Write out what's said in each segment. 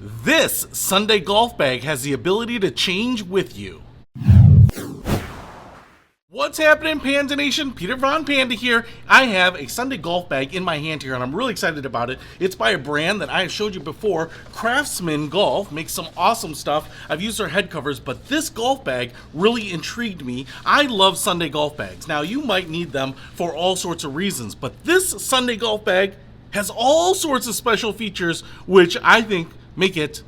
This Sunday golf bag has the ability to change with you. What's happening, Panda Nation? Peter Von Panda here. I have a Sunday golf bag in my hand here, and I'm really excited about it. It's by a brand that I have showed you before, Craftsman Golf. Makes some awesome stuff. I've used their head covers, but this golf bag really intrigued me. I love Sunday golf bags. Now, you might need them for all sorts of reasons, but this Sunday golf bag has all sorts of special features, which I think make it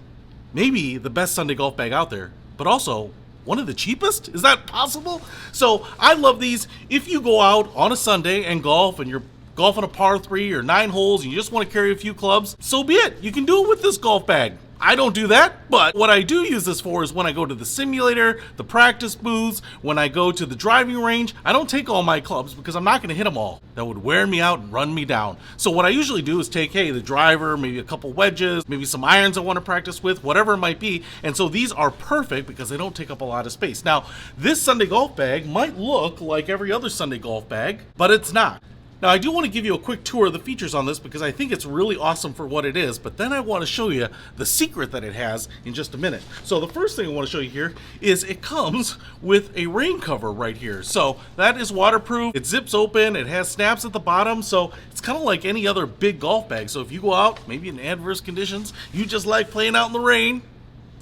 maybe the best Sunday golf bag out there, but also one of the cheapest? Is that possible? So I love these. If you go out on a Sunday and golf and you're golfing a par 3 or 9 holes and you just want to carry a few clubs, so be it. You can do it with this golf bag. I don't do that, but what I do use this for is when I go to the simulator, the practice booths, when I go to the driving range. I don't take all my clubs because I'm not going to hit them all. That would wear me out and run me down. So what I usually do is take, the driver, maybe a couple wedges, maybe some irons I want to practice with, whatever it might be. And so these are perfect because they don't take up a lot of space. Now, this Sunday golf bag might look like every other Sunday golf bag, but it's not. Now, I do want to give you a quick tour of the features on this because I think it's really awesome for what it is, but then I want to show you the secret that it has in just a minute. So the first thing I want to show you here is it comes with a rain cover right here. So that is waterproof, it zips open, it has snaps at the bottom, so it's kind of like any other big golf bag. So if you go out, maybe in adverse conditions, you just like playing out in the rain,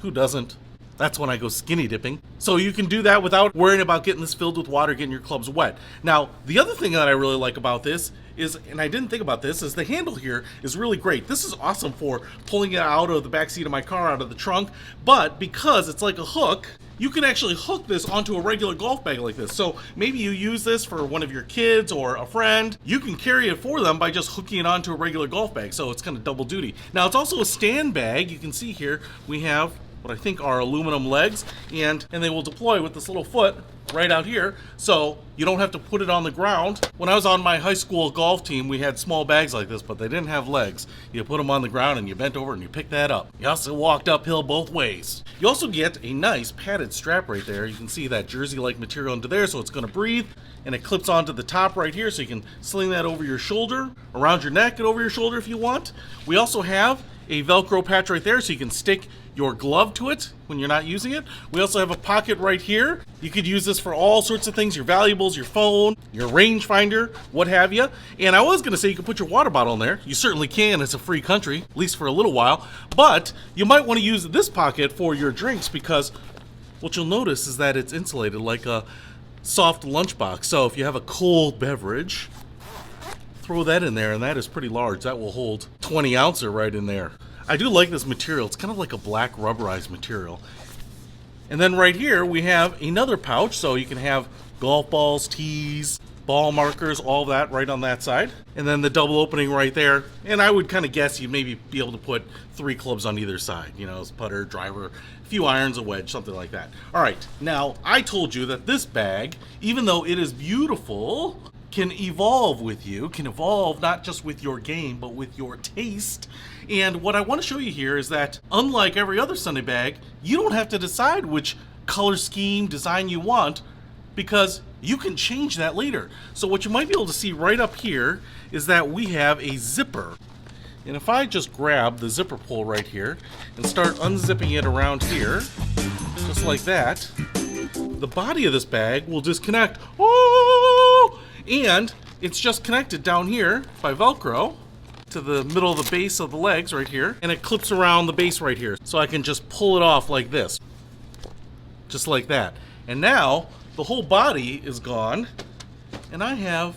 who doesn't? That's when I go skinny dipping. So you can do that without worrying about getting this filled with water, getting your clubs wet. Now, the other thing that I really like about this is, and I didn't think about this, is the handle here is really great. This is awesome for pulling it out of the back seat of my car, out of the trunk, but because it's like a hook, you can actually hook this onto a regular golf bag like this. So maybe you use this for one of your kids or a friend. You can carry it for them by just hooking it onto a regular golf bag. So it's kind of double duty. Now, it's also a stand bag. You can see here we have what I think are aluminum legs, and they will deploy with this little foot right out here, so you don't have to put it on the ground. When I was on my high school golf team, we had small bags like this, but they didn't have legs. You put them on the ground and you bent over and you picked that up. You also walked uphill both ways. You also get a nice padded strap right there. You can see that jersey-like material into there, so it's going to breathe, and it clips onto the top right here, so you can sling that over your shoulder, around your neck and over your shoulder if you want. We also have a Velcro patch right there, so you can stick your glove to it when you're not using it. We also have a pocket right here. You could use this for all sorts of things, your valuables, your phone, your rangefinder, what have you. And I was gonna say you could put your water bottle in there. You certainly can, it's a free country, at least for a little while. But you might wanna use this pocket for your drinks because what you'll notice is that it's insulated like a soft lunchbox. So if you have a cold beverage, throw that in there, and that is pretty large. That will hold 20 ouncer right in there. I do like this material. It's kind of like a black rubberized material. And then right here we have another pouch, so you can have golf balls, tees, ball markers, all that right on that side. And then the double opening right there. And I would kind of guess you'd maybe be able to put 3 clubs on either side. You know, putter, driver, a few irons, a wedge, something like that. All right, now I told you that this bag, even though it is beautiful, can evolve with you, can evolve not just with your game, but with your taste. And what I want to show you here is that unlike every other Sunday bag, you don't have to decide which color scheme, design you want, because you can change that later. So what you might be able to see right up here is that we have a zipper. And if I just grab the zipper pull right here and start unzipping it around here, just like that, the body of this bag will disconnect. Oh! And it's just connected down here by Velcro to the middle of the base of the legs right here, and it clips around the base right here, so I can just pull it off like this, just like that. And now the whole body is gone, and I have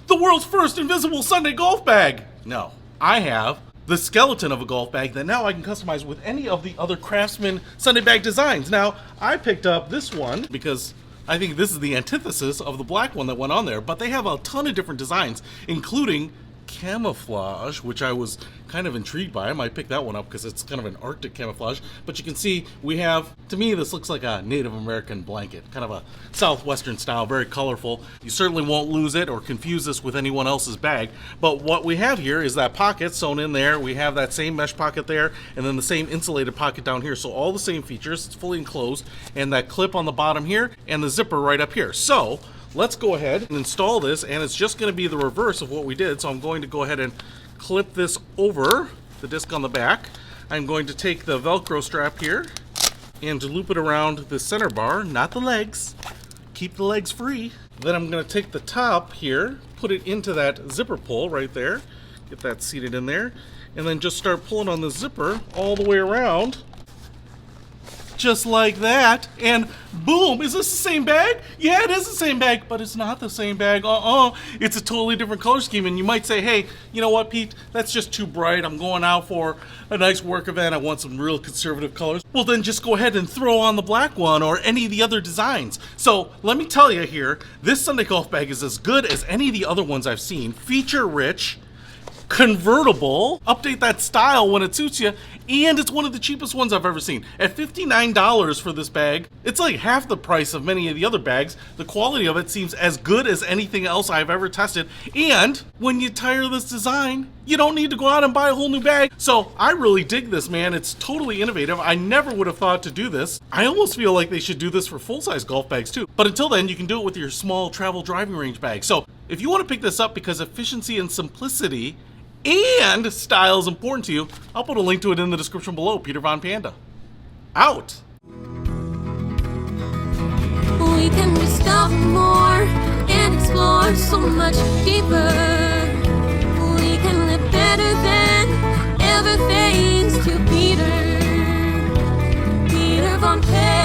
the world's first invisible Sunday golf bag. No, I have the skeleton of a golf bag that now I can customize with any of the other Craftsman Sunday bag designs. Now, I picked up this one because I think this is the antithesis of the black one that went on there, but they have a ton of different designs, including camouflage, which I was kind of intrigued by. I might pick that one up because it's kind of an Arctic camouflage. But you can see we have, to me, this looks like a Native American blanket, kind of a Southwestern style, very colorful. You certainly won't lose it or confuse this with anyone else's bag. But what we have here is that pocket sewn in there. We have that same mesh pocket there, and then the same insulated pocket down here. So all the same features. It's fully enclosed, and that clip on the bottom here, and the zipper right up here. So let's go ahead and install this, and it's just going to be the reverse of what we did. So I'm going to go ahead and clip this over the disc on the back. I'm going to take the Velcro strap here and loop it around the center bar, not the legs. Keep the legs free. Then I'm going to take the top here, put it into that zipper pull right there. Get that seated in there. And then just start pulling on the zipper all the way around. Just like that. And boom, is this the same bag? Yeah, it is the same bag, but it's not the same bag. It's a totally different color scheme. And you might say, hey, you know what, Pete? That's just too bright. I'm going out for a nice work event. I want some real conservative colors. Well, then just go ahead and throw on the black one or any of the other designs. So let me tell you here, this Sunday golf bag is as good as any of the other ones I've seen. Feature rich, convertible, update that style when it suits you, and it's one of the cheapest ones I've ever seen. At $59 for this bag, it's like half the price of many of the other bags. The quality of it seems as good as anything else I've ever tested, and when you tire this design, you don't need to go out and buy a whole new bag. So I really dig this, man. It's totally innovative. I never would have thought to do this. I almost feel like they should do this for full-size golf bags too. But until then, you can do it with your small travel driving range bag. So if you want to pick this up because efficiency and simplicity and style is important to you, I'll put a link to it in the description below. Peter Von Panda. Out. We can discover more and explore so much deeper. We can live better than ever, thanks to Peter Von Panda.